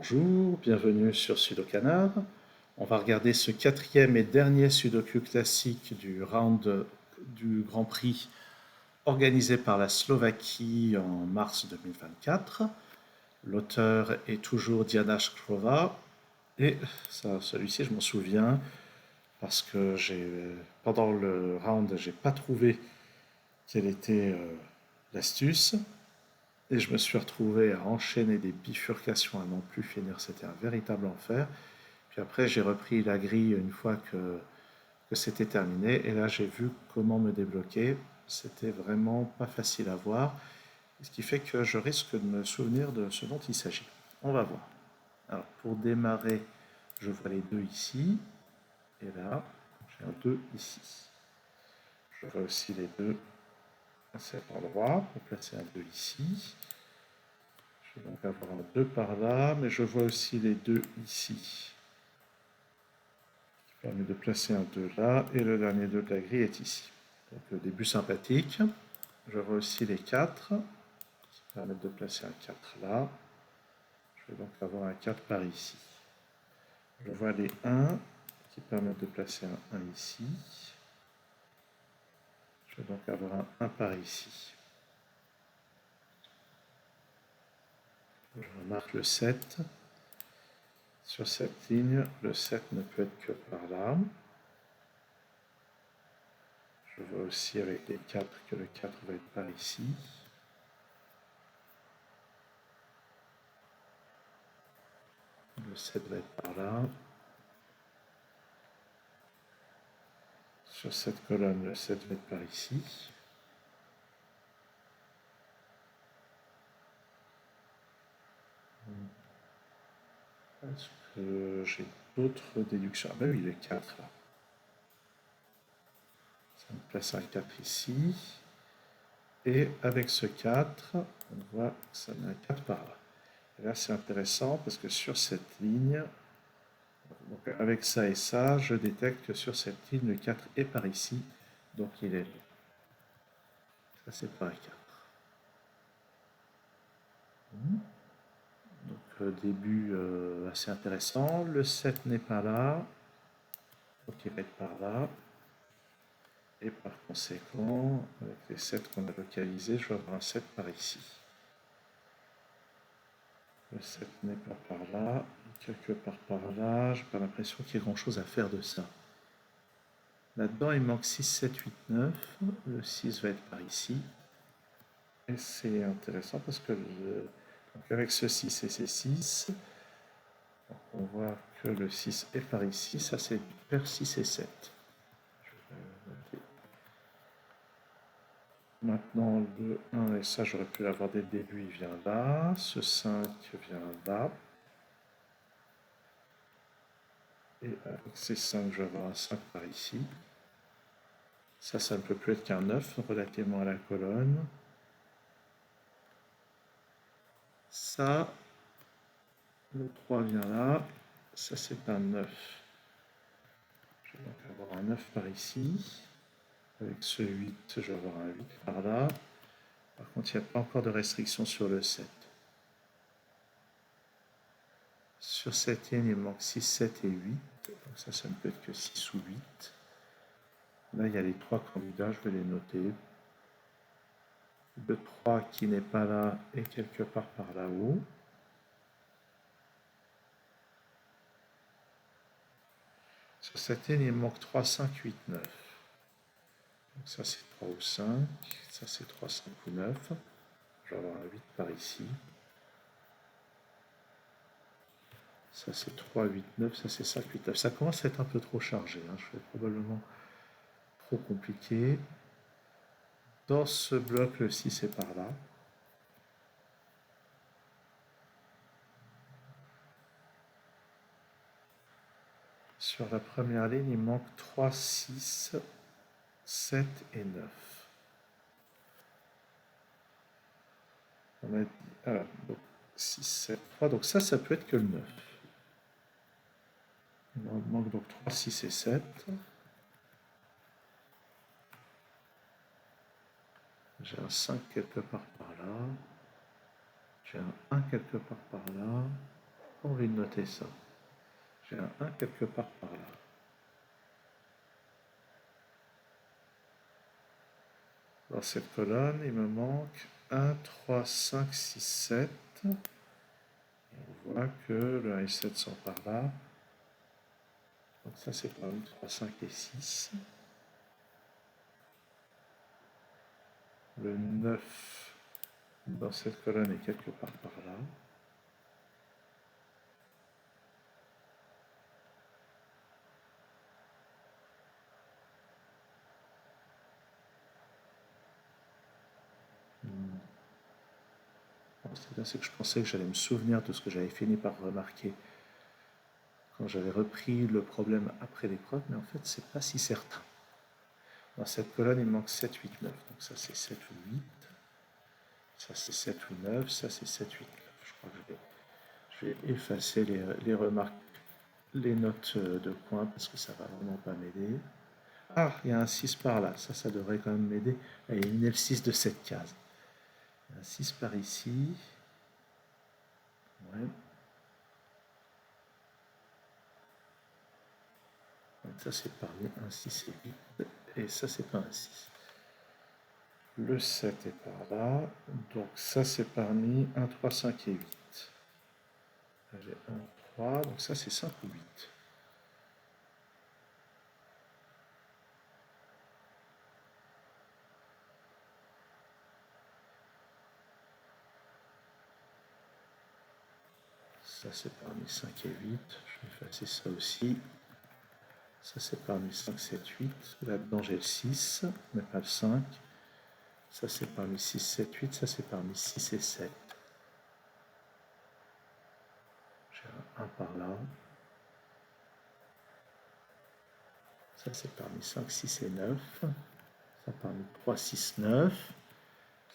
Bonjour, bienvenue sur Sudokanar. On va regarder ce quatrième et dernier Sudoku classique du round du Grand Prix organisé par la Slovaquie en mars 2024. L'auteur est toujours Diana Škrova et celui-ci je m'en souviens parce que pendant le round j'ai pas trouvé quelle était l'astuce. Et je me suis retrouvé à enchaîner des bifurcations à non plus finir. C'était un véritable enfer. Puis après, j'ai repris la grille une fois que c'était terminé. Et là, j'ai vu comment me débloquer. C'était vraiment pas facile à voir. Ce qui fait que je risque de me souvenir de ce dont il s'agit. On va voir. Alors, pour démarrer, je vois les deux ici. Et là, j'ai un 2 ici. Je vois aussi les deux à cet endroit. Pour placer un 2 ici. Je vais donc avoir un 2 par là, mais je vois aussi les deux ici. Ça permet de placer un 2 là, et le dernier 2 de la grille est ici. Donc le début sympathique. Je vois aussi les 4, qui permettent de placer un 4 là. Je vais donc avoir un 4 par ici. Je vois les 1, qui permettent de placer un 1 ici. Je vais donc avoir un 1 par ici. Je remarque le 7. Sur cette ligne, le 7 ne peut être que par là. Je vois aussi avec les 4 que le 4 va être par ici. Le 7 va être par là. Sur cette colonne, le 7 va être par ici. Est-ce que j'ai d'autres déductions? Ah ben oui, le 4 là. Ça me place un 4 ici. Et avec ce 4, on voit que ça met un 4 par là. Et là, c'est intéressant parce que sur cette ligne, donc avec ça et ça, je détecte que sur cette ligne, le 4 est par ici. Donc il est là. Ça, c'est pas un 4. Donc début assez intéressant. Le 7 n'est pas là. Donc il va être par là. Et par conséquent, avec les 7 qu'on a localisés, je vais avoir un 7 par ici. Le 7 n'est pas par là, quelque part par là. J'ai pas l'impression qu'il y ait grand chose à faire de ça. Là-dedans, il manque 6, 7, 8, 9. Le 6 va être par ici. Et c'est intéressant parce que donc avec ce 6 et ces 6, on voit que le 6 est par ici. Ça, c'est paire 6 et 7. Maintenant, le 1, et ça, j'aurais pu l'avoir dès le début, il vient là. Ce 5 vient là. Et avec ces 5, je vais avoir un 5 par ici. Ça ne peut plus être qu'un 9 relativement à la colonne. Ça, le 3 vient là. Ça, c'est un 9. Je vais donc avoir un 9 par ici. Avec ce 8, je vais avoir un 8 par là. Par contre, il n'y a pas encore de restriction sur le 7. Sur cette ligne, il manque 6, 7 et 8. Donc ça ne peut être que 6 ou 8. Là, il y a les 3 candidats, je vais les noter. Le 3 qui n'est pas là est quelque part par là-haut. Sur cette ligne, il manque 3, 5, 8, 9. Donc ça, c'est 3 ou 5. Ça, c'est 3, 5 ou 9. Je vais avoir un 8 par ici. Ça, c'est 3, 8, 9. Ça, c'est 5, 8, 9. Ça commence à être un peu trop chargé. Je fais probablement trop compliqué. Dans ce bloc, le 6 est par là. Sur la première ligne, il manque 3, 6, 7 et 9. On a dit, donc 6, 7, 3. Donc ça peut être que le 9. Il manque donc 3, 6 et 7. J'ai un 5 quelque part par là. J'ai un 1 quelque part par là. pas envie de noter ça. J'ai un 1 quelque part par là. Dans cette colonne, il me manque 1, 3, 5, 6, 7. On voit que le 1 et 7 sont par là. Donc ça, c'est parmi 3, 5 et 6. Le 9 dans cette colonne est quelque part par là. C'est que je pensais que j'allais me souvenir de ce que j'avais fini par remarquer quand j'avais repris le problème après l'épreuve, mais en fait, c'est pas si certain. Dans cette colonne, il me manque 7, 8, 9. Donc ça, c'est 7 ou 8. Ça, c'est 7 ou 9. Ça, c'est 7, 8, 9. Je crois que je vais effacer les remarques, les notes de points, parce que ça va vraiment pas m'aider. Ah, il y a un 6 par là. Ça devrait quand même m'aider à éliminer le 6 de cette case. Il y a un 6 par ici. Ouais. Donc ça, c'est parmi 1, 6 et 8. Et ça, c'est pas un 6. Le 7 est par là. Donc ça, c'est parmi 1, 3, 5 et 8. J'ai 1, 3. Donc ça, c'est 5 ou 8. Ça, c'est parmi 5 et 8. Je vais effacer ça aussi. Ça, c'est parmi 5, 7, 8. Là-dedans, j'ai le 6, mais pas le 5. Ça, c'est parmi 6, 7, 8. Ça, c'est parmi 6 et 7. J'ai un 1 par là. Ça, c'est parmi 5, 6 et 9. Ça, parmi 3, 6, 9.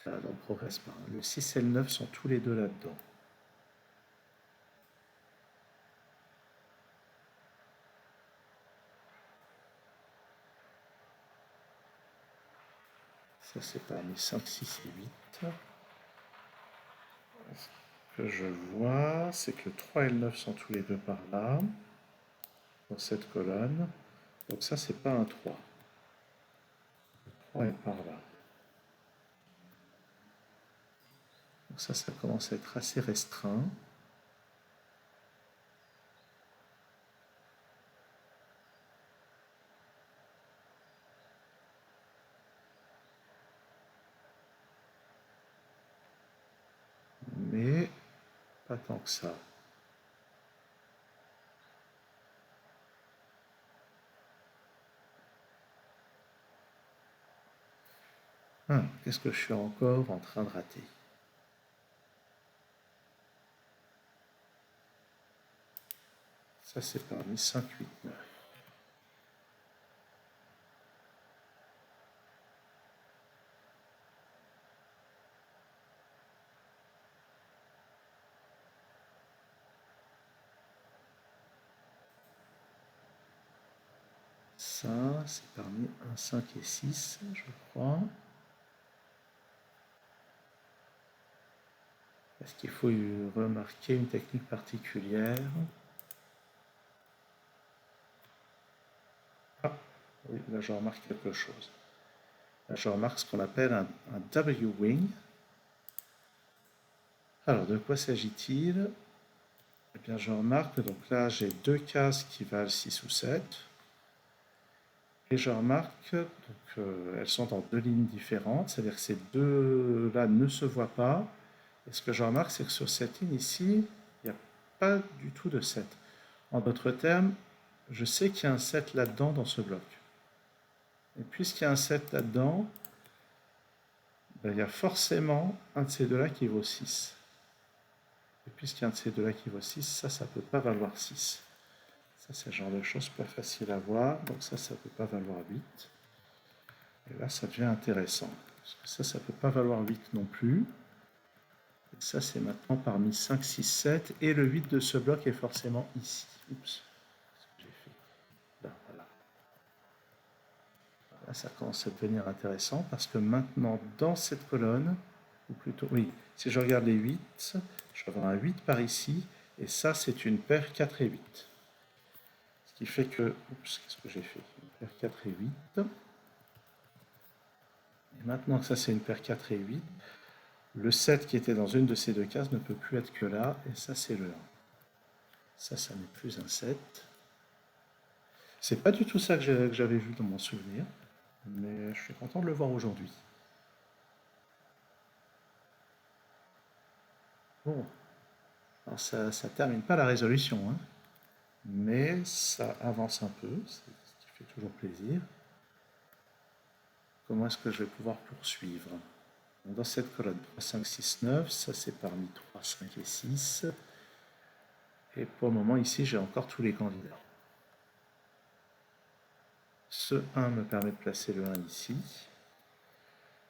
Ça, on progresse pas. Le 6 et le 9 sont tous les deux là-dedans. Ça, c'est parmi 5, 6 et 8. Ce que je vois, c'est que le 3 et le 9 sont tous les deux par là, dans cette colonne. Donc ça, c'est pas un 3. Le 3 est par là. Donc ça commence à être assez restreint. Mais pas tant que ça. Qu'est-ce que je suis encore en train de rater? Ça, c'est parmi 5, 8, 9. Ça, c'est parmi 1, 5 et 6, je crois. Est-ce qu'il faut remarquer une technique particulière? Ah, oui, là je remarque quelque chose. Là je remarque ce qu'on appelle un W-wing. Alors, de quoi s'agit-il? Eh bien, je remarque, donc là j'ai deux cases qui valent 6 ou 7. Et je remarque, donc, elles sont dans deux lignes différentes, c'est-à-dire que ces deux-là ne se voient pas. Et ce que je remarque, c'est que sur cette ligne ici, il n'y a pas du tout de 7. En d'autres termes, je sais qu'il y a un 7 là-dedans dans ce bloc. Et puisqu'il y a un 7 là-dedans, ben, il y a forcément un de ces deux-là qui vaut 6. Et puisqu'il y a un de ces deux-là qui vaut 6, ça ne peut pas valoir 6. Ça, c'est le genre de choses pas facile à voir. Donc ça ne peut pas valoir 8. Et là, ça devient intéressant. Parce que ça ne peut pas valoir 8 non plus. Et ça, c'est maintenant parmi 5, 6, 7. Et le 8 de ce bloc est forcément ici. Oups. Qu'est-ce que j'ai fait? Là, voilà. Là, ça commence à devenir intéressant parce que maintenant, dans cette colonne, ou plutôt, oui, si je regarde les 8, je vais avoir un 8 par ici Et ça, c'est une paire 4 et 8. Ce qui fait que... Oups, qu'est-ce que j'ai fait? Une paire 4 et 8. Et maintenant que ça, c'est une paire 4 et 8, le 7 qui était dans une de ces deux cases ne peut plus être que là, et ça, c'est le 1. Ça n'est plus un 7. C'est pas du tout ça que j'avais vu dans mon souvenir, mais je suis content de le voir aujourd'hui. Bon, alors ça termine pas la résolution, hein, mais ça avance un peu, ce qui fait toujours plaisir. Comment est-ce que je vais pouvoir poursuivre? Dans cette colonne 3, 5, 6, 9, ça c'est parmi 3, 5 et 6. Et pour le moment, ici, j'ai encore tous les candidats. Ce 1 me permet de placer le 1 ici.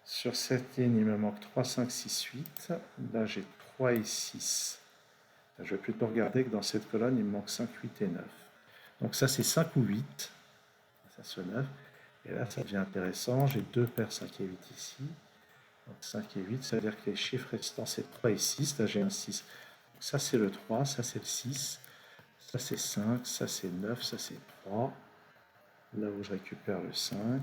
Sur cette ligne, il me manque 3, 5, 6, 8. Là, j'ai 3 et 6. Là, je vais plutôt regarder que dans cette colonne, il me manque 5, 8 et 9. Donc ça, c'est 5 ou 8. Ça, c'est 9. Et là, ça devient intéressant. J'ai deux paires 5 et 8 ici. Donc 5 et 8, ça veut dire que les chiffres restants, c'est 3 et 6. Là, j'ai un 6. Donc ça, c'est le 3. Ça, c'est le 6. Ça, c'est 5. Ça, c'est 9. Ça, c'est 3. Là où je récupère le 5.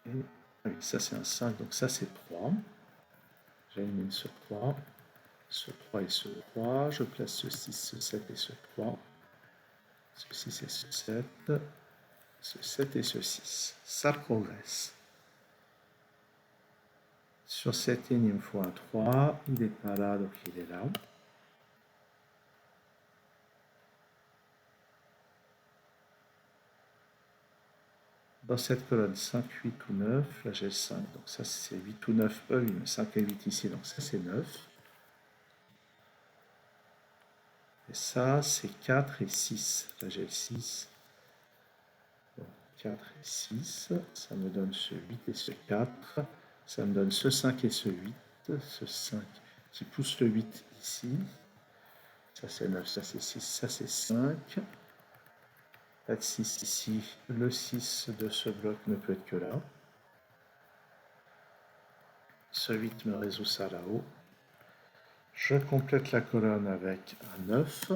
Et oui, ça c'est un 5, donc ça c'est 3. J'élimine ce 3, ce 3 et ce 3. Je place ce 6, ce 7 et ce 3. Ce 6 et ce 7. Ce 7 et ce 6. Ça progresse. Sur cette ligne, il me faut un 3. Il n'est pas là, donc il est là. Dans cette colonne 5, 8 ou 9, là j'ai le 5, donc ça c'est 8 ou 9, oui, mais 5 et 8 ici, donc ça c'est 9. Et ça c'est 4 et 6, là j'ai le 6. Donc 4 et 6, ça me donne ce 8 et ce 4, ça me donne ce 5 et ce 8, ce 5 qui pousse le 8 ici. Ça c'est 9, ça c'est 6, ça c'est 5. Pas de 6 ici, le 6 de ce bloc ne peut être que là. Ce 8 me résout ça là-haut. Je complète la colonne avec un 9.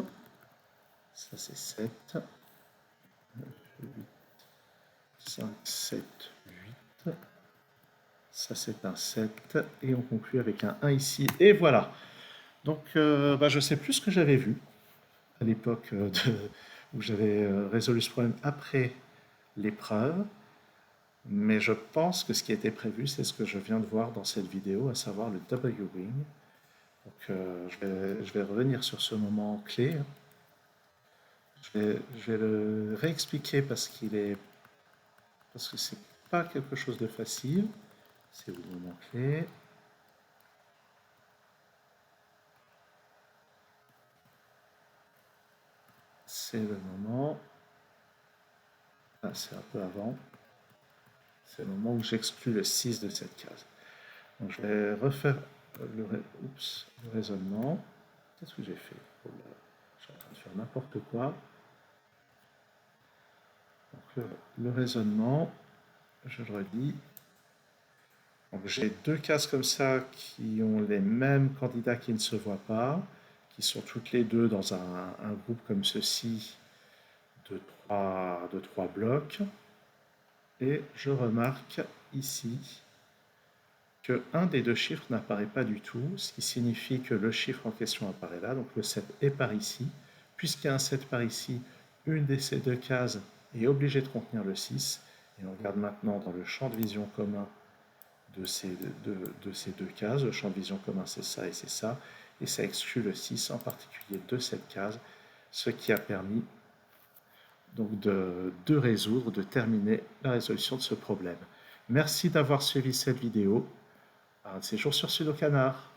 Ça c'est 7. 9, 8, 5, 7, 8. Ça c'est un 7. Et on conclut avec un 1 ici. Et voilà. Donc je ne sais plus ce que j'avais vu à l'époque où j'avais résolu ce problème après l'épreuve. Mais je pense que ce qui était prévu, c'est ce que je viens de voir dans cette vidéo, à savoir le W-Wing. Donc je vais revenir sur ce moment clé. Je vais le réexpliquer parce que c'est pas quelque chose de facile. C'est où le moment clé? C'est le moment. Ah, c'est un peu avant. C'est le moment où j'exclus le 6 de cette case. Donc je vais refaire le raisonnement. Qu'est-ce que j'ai fait? Oh là, je suis en train de faire n'importe quoi. Donc le raisonnement, je le redis. J'ai deux cases comme ça qui ont les mêmes candidats qui ne se voient pas, qui sont toutes les deux dans un groupe comme ceci de trois blocs. Et je remarque ici que un des deux chiffres n'apparaît pas du tout, ce qui signifie que le chiffre en question apparaît là, donc le 7 est par ici. Puisqu'il y a un 7 par ici, une de ces deux cases est obligée de contenir le 6. Et on regarde maintenant dans le champ de vision commun de ces deux cases. Le champ de vision commun, c'est ça et c'est ça. Et ça exclut le 6, en particulier de cette case, ce qui a permis donc de résoudre, de terminer la résolution de ce problème. Merci d'avoir suivi cette vidéo. Un de ces jours sur Sudokanar.